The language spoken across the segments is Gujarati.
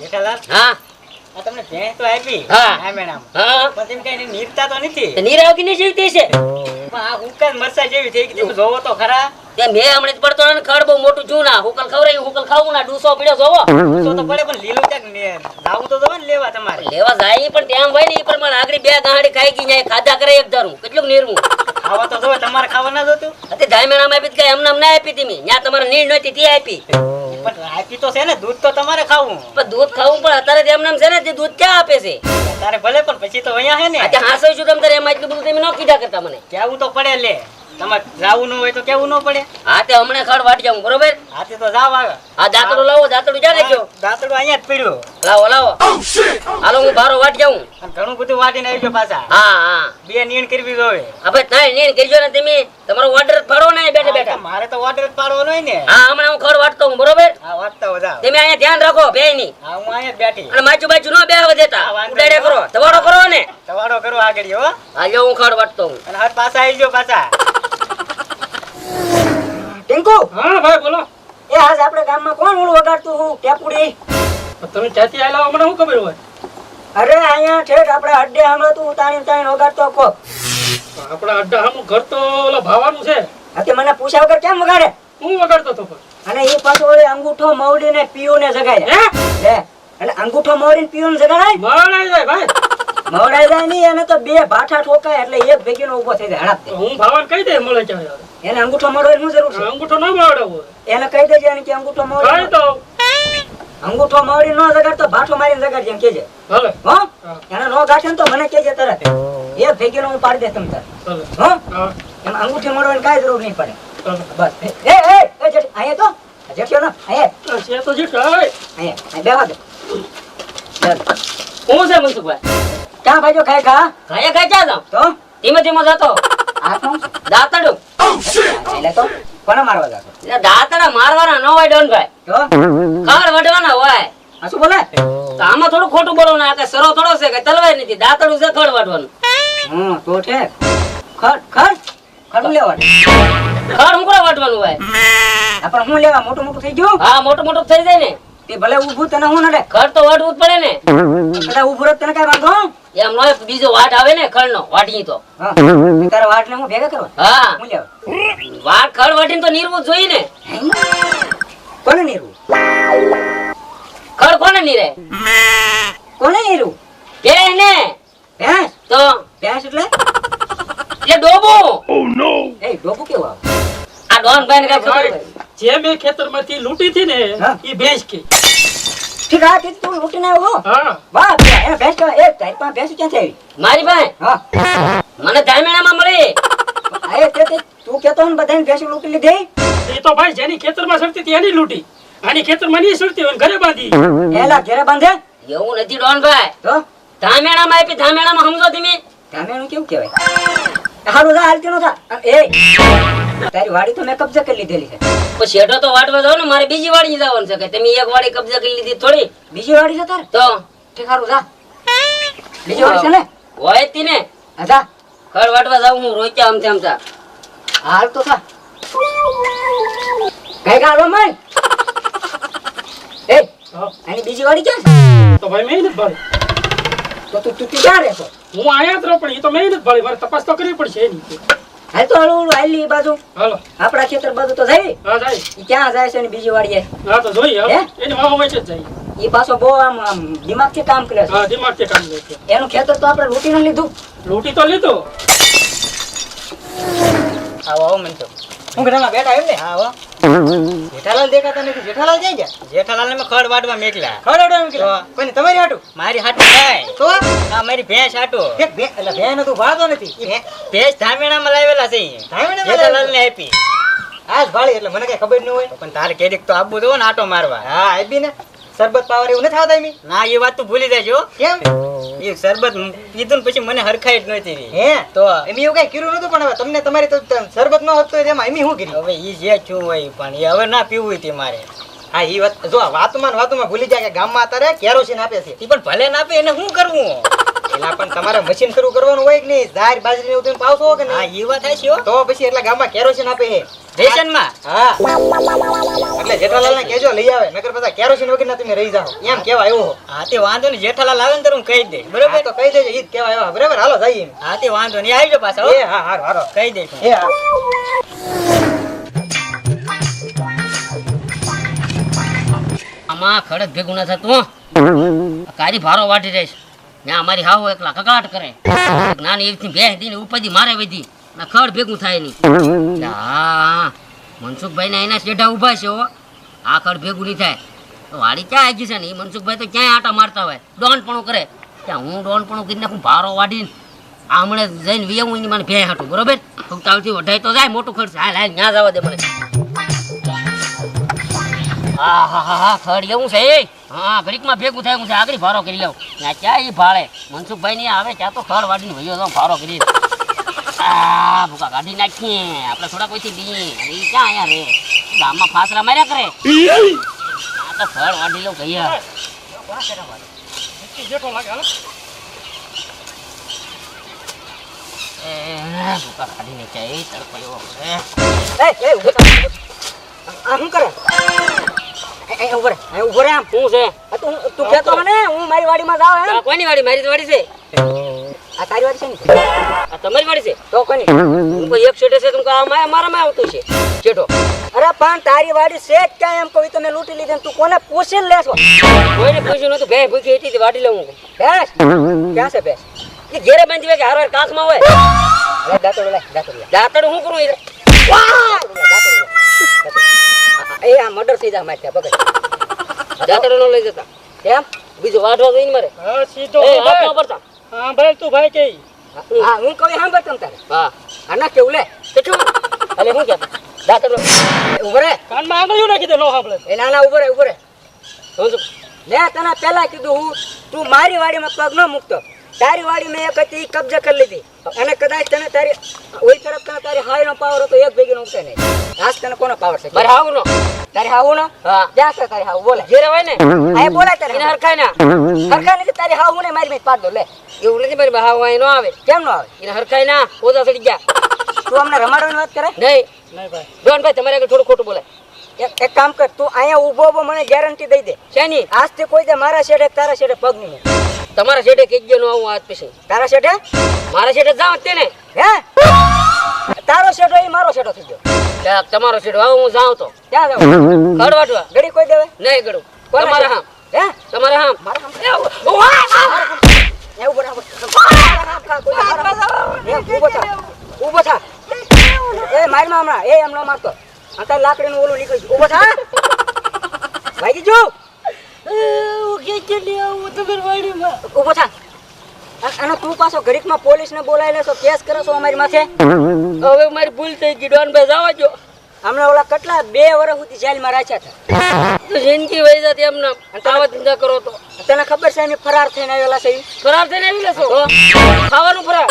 જેઠાલાલ હા આ તમને ભેંસ તો આપી હા. હા મેડમ હા પણ તેમ કઈ નીરતા તો નથી તે નીરાવ કે નહીં જીવતી છે પણ આ ઉકાળ મરસા જેવી થઈ ગઈ તમે જોવો તો ખરા તે મેં હમણાં જ પડતો ને ખડ બહુ મોટું જૂના હુકલ ખવરાયું હુકલ ખાવું ના ડૂસો પીડ્યો જોવો તો પડે પણ લીલું ક્યાંક ને જાવું તો જવા ને લેવા તમારે લેવા જાય પણ ત્યાં હોય ને એ પ્રમાણે આગળ બે ગાંડી ખાઈ ગઈ ને ખાધા કરે એક ધારું કેટલું નીરવું ખાવા તો જવા તમારે ખાવા ના જોતું અતે ધામેણામાં આપી કઈ એમને ના આપી તમે ત્યાં તમારે નીર નહોતી તે આપી પણ આપી તો છે ને દૂધ તો તમારે ખાવું પણ દૂધ ખાવું પણ અત્યારે એમને છે ને તે દૂધ ક્યાં આપે છે તારે ભલે પણ પછી તો અહીંયા હે ને આજે હાસઈ છું તમ તારે એમાં એટલું બધું તમે ન કીધા કરતા મને કેવું તો પડે લે તમારે જાવું ન હોય તો કેવું ન પડે હા તે હમણાં ખડ વાટ જાઉં બરોબર હાથે તો જાવ આવે આ દાંતડું લાવો દાંતડું જાગે ગયો દાંતડું અહીંયા જ પડ્યું લાવો લાવો હાલો હું બારો વાટ જાઉં અને ઘણું બધું વાટીને આવી ગયો પાછા હા હા બે નીણ કરવી જોવે હવે તાય નીણ કરજો ને તમે તમારો ઓર્ડર ફાડો ને બેઠા બેઠા મારે તો ઓર્ડર જ પાડવાનો હોય ને હા હમણાં હું ખડ વાટતો હું બરોબર હા વાટતા હો જાવ તમે અહીંયા ધ્યાન રાખો બે ની હા હું અહીંયા જ બેઠી અને માચું બાચું ન બેહવા દેતા હા, વાંધો ઉડાડે નહીં. કરો તવાડો કરો ને તવાડો કરો આગળ હો હાલો હું ખડ વાટતો હું અને હાથ પાછા આવી ગયો પાછા ટિંકુ હા ભાઈ બોલો એ આજ આપણે ગામમાં કોણ ઓલું વગાડતું હું ટેપુડી તમે ક્યાંથી આવેલા મને શું ખબર હોય અરે અહીંયા ઠેઠ આપણે અડ્ડે હમણાં તું તાણી વગાડતો કો આપણા અડ્ડા સામું ઘર તો ઓલા ભાવાનું છે હતી મને પૂછ્યા વગર કેમ વગાડે હું વગાડતો હતો પણ અને એ પાછો ઓલી અંગૂઠો મવડી ને પીઓ ને જગાડે હે લે એટલે અંગૂઠો મવડી ને પીઓ ને જગાડાય મરણાઈ જાય ભાઈ મવડાઈ જાય નહીં એને તો બે ભાઠા ઠોકાય એટલે એક ભેગીનો ઊભો થઈ જાય હડાપ દે તો હું ભાવાને કહી દે મળે ક્યાં એને અંગૂઠો મવડવાની શું જરૂર છે અંગૂઠો ન મળાવવો એને કહી દેજે એને કે અંગૂઠો કઈ મવડી તો અંગૂઠો મવડી ન જગાડતો ભાઠો મારીને જગાડજે એમ કેજે ભલે હો એને નો ગાંઠે ને તો મને કેજે તરત એક ભેગીનો હું પાડી દે તમ તાર ભલે હો હા એમ અંગૂઠી મળવાની કાંઈ જરૂર નહીં પડે ભલે. બસ એ જેઠ અહીંયા તો જેઠ્યો ના અહીંયા છે તો જીઠ હોય અહીંયા બેવા દે હું છે મનસુખભાઈ ક્યાં ભાઈજો ખાય ખા ખાયા ખાઈ જા જાઉં તો ધીમે ધીમે જતો હાથમાં દાંતડું એટલે તો કોને મારવા જાતો એટલે દાંતડા મારવાના ન હોય ડોનભાઈ તો ખડ વઢવાના હોય આ શું બોલે તો આમાં થોડું ખોટું બોલો ને આ કે સરો થોડો છે કે તલવાર નથી દાંતડું છે ખડ વાટવાનું તો છે ખડ ખડ ખડ લેવા ખડ હું કોણ વાટવાનું હોય પણ હું લેવા મોટું મોટું થઈ ગયું હા મોટું મોટું થઈ જાય ને તે ભલે ઊભું તને હું નડે ખડ તો વાટવું જ પડે ને કદાચ ઊભું રહે તને કાંઈ વાંધો એમ નો બીજો વાટ આવે ને ખડ નો વાટી તો હા તારા વાટને હું ભેગા કરવા હા હું લેવા વાટ ખડ વાટીને તો નીરવું જ જોઈએ ને કોને નીરવું ખડ કોને નીરે કોને નીરવું બે ને ભેંસ તો ભેંસ એટલે એ ડોબું એ ડોબું કેવું આવે આ ડોનભાઈ ને કઈ ખબર હોય? જે મેં ખેતરમાંથી લૂંટી હતી ને હા. એ ભેંસ કે ઠીક આ કીધું તું લૂંટીને આવ્યો હા વાહ એને ભેંસ કહેવાય. એ તારી પાસે ભેંસ ક્યાંથી આવી મારી પાસે હા મને ધામેણામાં મળી આ એ તે તું કહેતો ને બધાને ભેંસ લૂંટી લીધી એ તો ભાઈ જેની ખેતરમાં સડતી હતી એની લૂંટી આની ખેતરમાં નહીં સડતી હોય ને ઘરે બાંધી એલા ઘેરે બાંધે એવું નથી ડોનભાઈ તો ધામેણામાં આપી ધામેણામાં સમજો તમે ધામેણું કેવું કહેવાય હારું જા હાલતી નો થા એ તારી વાડી તો મેં કબજે કરી લીધેલી છે પછી શેઠો તો વાટવા જાવ ને મારે બીજી વાડી જવાનું છે કે તમે એક વાડી કબજા કરી લીધી થોડી બીજી વાડી છે તારે તો ઠીક હારું જા બીજી વાડી છે ને હોય જ તી ને હા જા ખડ વાટવા જાવ હું રોક્યા આમ તેમ થા હાલ તો થા કઈ ગાલો મય એ હા. આની બીજી વાડી ક્યાં છે તો ભાઈ મેં નથી ભાળી તો તું ક્યાં રહેશો હું આયા જ રહું પણ એ તો મેં નથી ભાળી મારે તપાસ તો કરવી પડશે એની હાલ તો હળવું હાલી એ બાજુ હાલો આપણા ખેતર બાજુ તો જાય હા જાય ઈ ક્યાં જાય છે ને બીજી વાડીએ હા તો જોઈએ હે? એની વાહ વચ્ચે જ જાય ઈ પાછો બહુ આમ દિમાગથી કામ કરે છે હા દિમાગ કામ લે છે એનું ખેતર તો આપણે લૂંટીને લીધું લૂંટી તો લીધો આવો આવો મનતો હું ઘરમાં બેઠા એમ ને હા હો જેઠાલાલ દેખાતા નથી જેઠાલાલ જઈ ગયા જેઠાલાલ ને ખડ વાટવા મેકલા ખવડાવવાનું કે કોઈને તમારી હાટું મારી હાટું થાય તો આ મારી ભેંસ હાટું એક બે એટલે બેન તું ભાળતો નથી ભેંસ ધામેણામાં લાવેલા છે ધામેણામાં જેઠાલાલ ને આપી આજ ભાળી એટલે મને કઈ ખબર ન હોય પણ તારે કેરીક તો આપવું જોવો ને આટો મારવા હા આવી ને સરબત પાવર એવું નથી આવતા એમી ના એ વાત તું ભૂલી જાજો કેમ એ શરબત પીધું ને પછી મને હરખાઈ જ નહોતી રહી. હે તો એમી એવું કઈ કર્યું નતું પણ હવે તમને તમારી તો સરબત ન હોત તો એમાં એમી શું કર્યું હવે ઈ જે છું હોય પણ એ હવે ના પીવું હોય તે મારે હા ઈ વાત જો વાતમાં ને વાતમાં ભૂલી જાય કે ગામમાં અત્યારે કેરોસીન આપે છે ઈ પણ ભલે ના આપે એને શું કરવું એલા પણ તમારે મશીન શરૂ કરવાનું હોય કે નહીં? ઝાર બાજરી ને એવું તમે પાવશો કે હા નહીં? ઈ વાત થાય છે હો. તો પછી એટલા ગામમાં કેરોસીન આપે છે. રેશનમાં હા એટલે જેઠાલાલને કહેજો લઈ આવે, નકર પાછા કેરોસીન વગરના તમે રહી જાઓ એમ કહેવા આવ્યો. હા તે વાંધો નહીં, જેઠાલાલ આવે ને તો હું કહી દઈશ હા, બરોબર. તો કહી દેજો ઈ જ કહેવા આવ્યા. બરાબર હાલો જઈએ. હા તે વાંધો નહીં, આવજો પાછા હો. એ હા હારો હારો. કહી દઈશ હું. એ હા આમાં ખડક ભેગું ના થતું કારી ભારો વાટી રહીશ ત્યાં અમારી હાવ એકલા કકડાટ કરે નાની એવી ભેંસ દીને ઉપાધી મારે વધી ના ખડ ભેગું થાય નહીં હા મનસુખભાઈ ના એના શેઢા ઉભા છે હો આ ખડ ભેગું નહીં થાય તો વાડી ક્યાં આવી છે ને એ મનસુખભાઈ તો ક્યાંય આટા મારતા હોય ડોનપણું કરે ત્યાં હું ડોનપણું કરી નાખું ભારો વાટીને આ હમણાં જઈને વિયાવું એની મને ભેં હાટું બરોબર તાવથી વઢાઈ તો જાય મોટું ખર્ચ હાલ હાલ ત્યાં જવા દે મને હા હા હા હા ખડ એવું છે હા ઘડીકમાં ભેગું થાય હું છે આગળ ભારો કરી લઉં ત્યાં ક્યાં એ ભાળે મનસુખભાઈ ની આવે ત્યાં તો ખડ વાટીને વયો તો ભારો કરી આ ભૂકા કાઢી નાખીએ આપણે થોડા કોઈથી બીએ અને એ ક્યાં અહીંયા રે ગામમાં ફાસરા માર્યા કરે આ તો ખડ વાટી લઉં કહીએ જેઠો લાગે હાલો. ભૂકા કાઢી નાખ્યા એ તડપયો એ ઉભો થા. આ શું કરે? એ ઉભો રે, ઉભો રે આમ. શું છે આ તું કહેતો મને હું મારી વાડીમાં જાઉં એમ? આ કોની વાડી મારી તો વાડી છે આ તારી વાડી છે ને? આ તમારી વાડી છે તો કોની? હું કોઈ એક છેડે છે તું આ મારામાં આવતું છે જેઠો અરે પણ તારી વાડી છે જ ક્યાં એમ કહું તમે લૂંટી લીધી ને તું કોને પૂછીને લેશો? કોઈને પૂછ્યું નતું ભે ભૂખી હતી તે વાડી લઉં ભેંસ? ક્યાં છે ભેંસ? એ ઘેરે બાંધી હોય કે હારવાર કાખમાં હોય લે દાંતરડું લે, દાંતરડું લે. દાંતડું શું કરું એ આ મર્ડર થઈ જાય મારે ત્યાં પકડ. દાંતડું ન લઈ જતા કેમ? બીજું વાઢવા જોઈને મારે હા સીધો એ ઊભો હાથ રહે. ન પડતા હા ભાઈ તું ભાઈ કે હા હું કહું સાંભળ તમ તારે. હા આ ના કેવું લે. કેટલું એટલે શું કહેતા દાંતડું ઉભો રે. કાનમાં આંગળીઓ નાખી દે નો સાંભળે. એ ના ના ઉભો રે, ઉભો રે. હું શું મેં તને પહેલા કીધું હું તું મારી વાડીમાં પગ ન મૂકતો. તારી વાડી મેં એક હતી ઈ કબજે કરી લીધી અને કદાચ તને તારી ઓઈ તરફ તને તારી હાઈનો પાવર હતો એક ભેગી નો ઉઠે નહીં. આજ તને કોનો પાવર છે? મારે આવું નો તારી હાવું નો? હા જ્યાં છે તારી હાવું બોલે. ઘેરે હોય ને આ બોલાય તારી એને હાવું. હરખાય ના હરખા નથી તારી હાવું ને મારી મેં પાડ દો લે. એવું નથી મારી બહાવ હોય ન આવે કેમ નો આવે? એને હરખાય ના પોતા ચડી ગયા તું અમને રમાડવાની વાત કરે? નહીં નહીં ભાઈ. ડોનભાઈ તમારે આગળ થોડું ખોટું બોલે એક કામ કર, તું અહીંયા ઊભો ઊભો મને ગેરંટી દઈ દે. શેની આજથી કોઈ દે મારા શેઠે તારા શેઠે પગ નહીં મૂકે. તમારા શેઠે કઈ ગયો નો આવું આજ પછી તારા શેઠે? મારા શેઠે જાવ તે ને હે? તારો શેઠો એ મારો શેઠો થઈ ગયો. ત્યાં તમારો શેઠ આવો હું જાઉં તો ક્યાં જાવ? ખડ વાટવા ઘડી કોઈ દેવે? નહીં ગળું કોના તમારા હામ હે? તમારા હામ મારા સામે. એ ઉભો રહો. ઊભો થા. ઊભો થા. એ મારમાં હમણાં એ એમ ન મારતો. આ લાકડીનું ઓલું નીકળી ગયું. ઊભો થા. ભાગી જો. ઊભો થા. અને તું પાછો ઘડીકમાં પોલીસને બોલાવી લેશો, કેસ કરો છો અમારી માથે. હવે મારી ભૂલ થઈ ગઈ ડોનભાઈ જવા જો હમણાં ઓલા કેટલા 2 વર્ષ સુધી જેલમાં રાખ્યા હતા. તો જિંદગી વહી જતી એમને આવા ધંધા કરો તો તને ખબર છે અમે ફરાર થઈને આવેલા છે ઈ? ફરાર થઈને આવી લેશો ખાવાનું ફરાર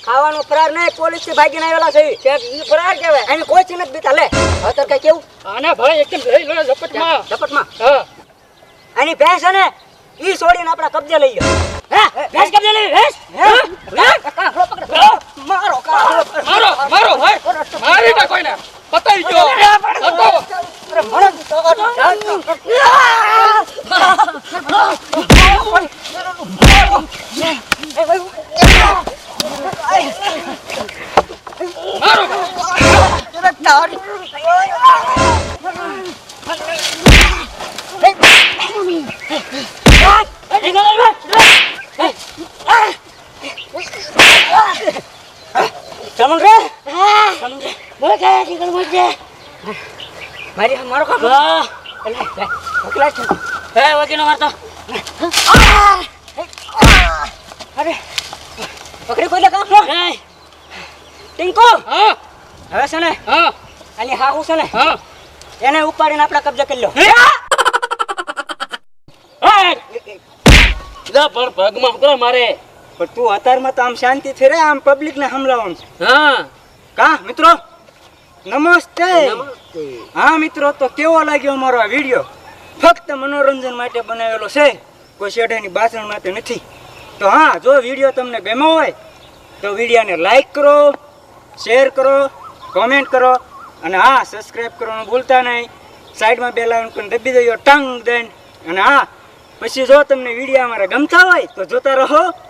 ખાવાનું ફરાર નહીં, પોલીસ થી ભાગીને આવેલા છે ઈ. ઈ ફરાર કહેવાય એને કોઈ ચીજ નથી બીતા. લે હવે તાર કઈ કેવું? આને ભાઈ એકદમ લઈ લો ઝપટમાં. ઝપટમાં હા આની ભેંસ છે ને ઈ છોડીને આપણા કબજે લઈ ગયો. હે ભેંસ કબજે લઈ ભેંસ? કાંકરો પકડ. મારો કાંકરો. મારો મારો ભાઈ મારી ના કોઈને પતાઈ ગયો હતો. અરે મને તો મારો ચમન રે બોલે કે નીકળ મજે મારી મારો કાકો ઓકલા છે. હે વકીનો મારતો અરે પકડી કોઈ કાકો હે ટિંકો હા હવે છે ને હા આની હાહુ છે ને હા એને ઉપાડીને આપણા કબજા કરી લો. જા પણ પગમાં કરો મારે પણ તું અત્યારમાં તો આમ શાંતિથી રે, આમ પબ્લિક ને હમલાવાનું છે. હા કા મિત્રો નમસ્તે. નમસ્તે હા મિત્રો, તો કેવો લાગ્યો અમારો આ વિડીયો? ફક્ત મનોરંજન માટે બનાવેલો છે. કોઈ શેઢાની બાસણ માટે નથી. તો હા, જો વિડીયો તમને ગમ્યો હોય તો વિડીયોને લાઈક કરો, શેર કરો, કોમેન્ટ કરો અને હા, સબસ્ક્રાઈબ કરવાનું ભૂલતા નહીં. સાઈડમાં બેલ આઇકન દબી દો ટંગ દઈને. અને હા, પછી જો તમને વિડીયો અમારા ગમતા હોય તો જોતા રહો.